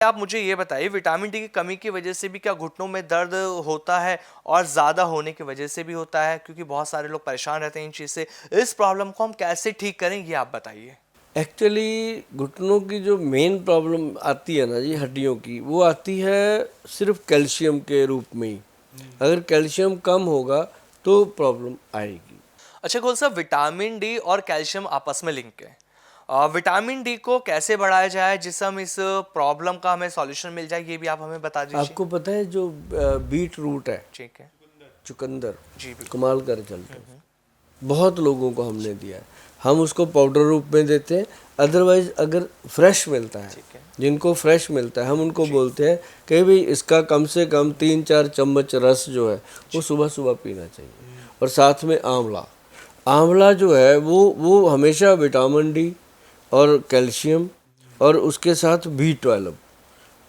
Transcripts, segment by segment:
आप मुझे ये बताइए, विटामिन डी की कमी की वजह से भी क्या घुटनों में दर्द होता है, और ज़्यादा होने की वजह से भी होता है? क्योंकि बहुत सारे लोग परेशान रहते हैं इन चीज़ से। इस प्रॉब्लम को हम कैसे ठीक करें, ये आप बताइए। एक्चुअली घुटनों की जो मेन प्रॉब्लम आती है ना जी, हड्डियों की, वो आती है सिर्फ कैल्शियम के रूप में ही। अगर कैल्शियम कम होगा तो प्रॉब्लम आएगी। अच्छा गोल साहब, विटामिन डी और कैल्शियम आपस में लिंक है। विटामिन डी को कैसे बढ़ाया जाए जिससे हम इस प्रॉब्लम का हमें सॉल्यूशन मिल जाए, ये भी आप हमें बता दीजिए। आपको पता है जो बीट रूट है, ठीक है। चुकंदर, जी बिल्कुल। कमाल कर चलते हैं, बहुत लोगों को हमने दिया है। हम उसको पाउडर रूप में देते हैं। अदरवाइज अगर फ्रेश मिलता है, ठीक है। जिनको फ्रेश मिलता है, हम उनको जी। बोलते हैं कि भाई इसका कम से कम 3-4 चम्मच रस जो है वो सुबह सुबह पीना चाहिए। और साथ में आंवला, आंवला जो है वो हमेशा विटामिन डी और कैल्शियम, और उसके साथ B12,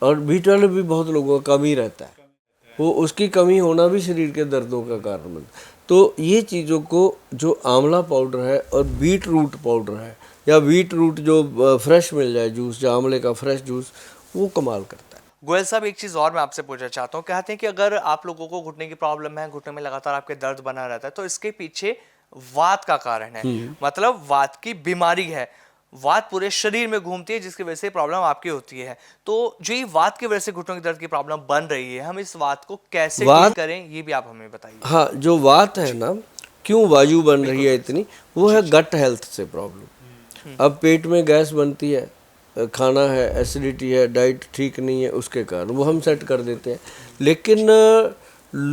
और B12 भी बहुत लोगों का कम ही रहता है, वो उसकी कमी होना भी शरीर के दर्दों का कारण बनता है। तो ये चीज़ों को, जो आंवला पाउडर है और बीट रूट पाउडर है, या बीट रूट जो फ्रेश मिल जाए जूस, जो आंवले का फ्रेश जूस, वो कमाल करता है। गोयल साहब, एक चीज़ और मैं आपसे पूछना चाहता हूँ। कहते हैं कि अगर आप लोगों को घुटने की प्रॉब्लम है, घुटने में लगातार आपके दर्द बना रहता है, तो इसके पीछे वात का कारण है। मतलब वात की बीमारी है। वात पूरे शरीर में घूमती है, जिसकी वजह से प्रॉब्लम आपकी होती है। तो जो ये वात की वजह से घुटनों के दर्द की प्रॉब्लम बन रही है, हम इस वात को कैसे ठीक वात, करें, ये भी आप हमें बताइए। हाँ, जो वात है ना, क्यों वायु बन रही है बिल्कुल। इतनी, वो है गट हेल्थ से प्रॉब्लम। अब पेट में गैस बनती है, खाना है, एसिडिटी है, डाइट ठीक नहीं है, उसके कारण वो हम सेट कर देते हैं। लेकिन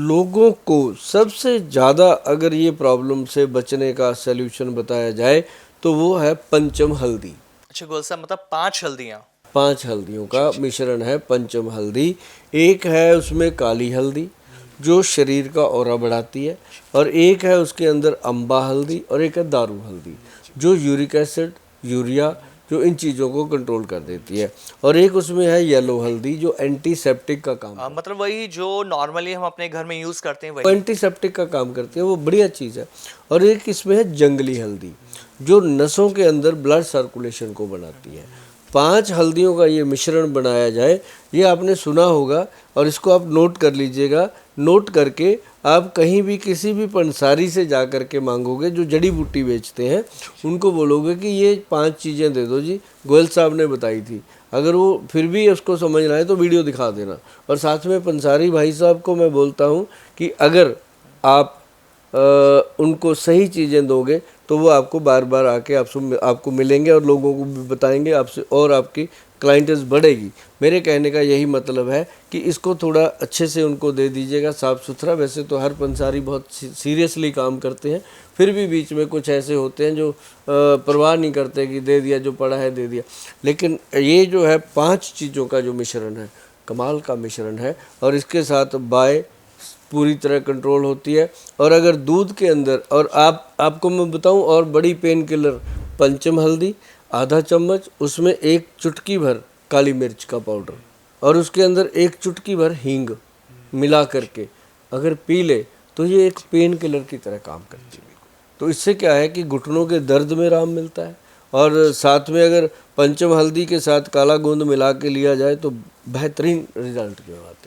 लोगों को सबसे ज़्यादा अगर ये प्रॉब्लम से बचने का सल्यूशन बताया जाए तो वो है पंचम हल्दी। अच्छा गोयल साहब, मतलब 5 हल्दियाँ। 5 हल्दियों का मिश्रण है पंचम हल्दी। एक है उसमें काली हल्दी जो शरीर का ऑरा बढ़ाती है, और एक है उसके अंदर अम्बा हल्दी, और एक है दारू हल्दी जो यूरिक एसिड, यूरिया, जो इन चीज़ों को कंट्रोल कर देती है, और एक उसमें है येलो हल्दी जो एंटीसेप्टिक का काम करती मतलब वही जो नॉर्मली हम अपने घर में यूज़ करते हैं, है, वही। एंटीसेप्टिक का काम करती है, वो बढ़िया चीज़ है। और एक इसमें है जंगली हल्दी जो नसों के अंदर ब्लड सर्कुलेशन को बनाती है। 5 हल्दियों का ये मिश्रण बनाया जाए, ये आपने सुना होगा, और इसको आप नोट कर लीजिएगा। नोट करके आप कहीं भी किसी भी पंसारी से जा कर के मांगोगे जो जड़ी बूटी बेचते हैं, उनको बोलोगे कि ये 5 चीज़ें दे दो जी, गोयल साहब ने बताई थी। अगर वो फिर भी उसको समझ रहा है तो वीडियो दिखा देना। और साथ में पंसारी भाई साहब को मैं बोलता हूँ कि अगर आप उनको सही चीज़ें दोगे तो वो आपको बार बार आके आपको मिलेंगे और लोगों को भी बताएंगे आपसे, और आपकी क्लाइंटेस बढ़ेगी। मेरे कहने का यही मतलब है कि इसको थोड़ा अच्छे से उनको दे दीजिएगा, साफ़ सुथरा। वैसे तो हर पंसारी बहुत सीरियसली काम करते हैं, फिर भी बीच में कुछ ऐसे होते हैं जो परवाह नहीं करते कि दे दिया, जो पड़ा है दे दिया। लेकिन ये जो है 5 चीज़ों का जो मिश्रण है, कमाल का मिश्रण है, और इसके साथ बाय पूरी तरह कंट्रोल होती है। और अगर दूध के अंदर, और आपको मैं बताऊं, और बड़ी पेन किलर, पंचम हल्दी आधा चम्मच, उसमें 1 चुटकी भर काली मिर्च का पाउडर, और उसके अंदर 1 चुटकी भर हींग मिला करके अगर पी ले तो ये एक पेन किलर की तरह काम करती है। तो इससे क्या है कि घुटनों के दर्द में आराम मिलता है, और साथ में अगर पंचम हल्दी के साथ काला गोंद मिला के लिया जाए तो बेहतरीन रिजल्ट जो आते हैं।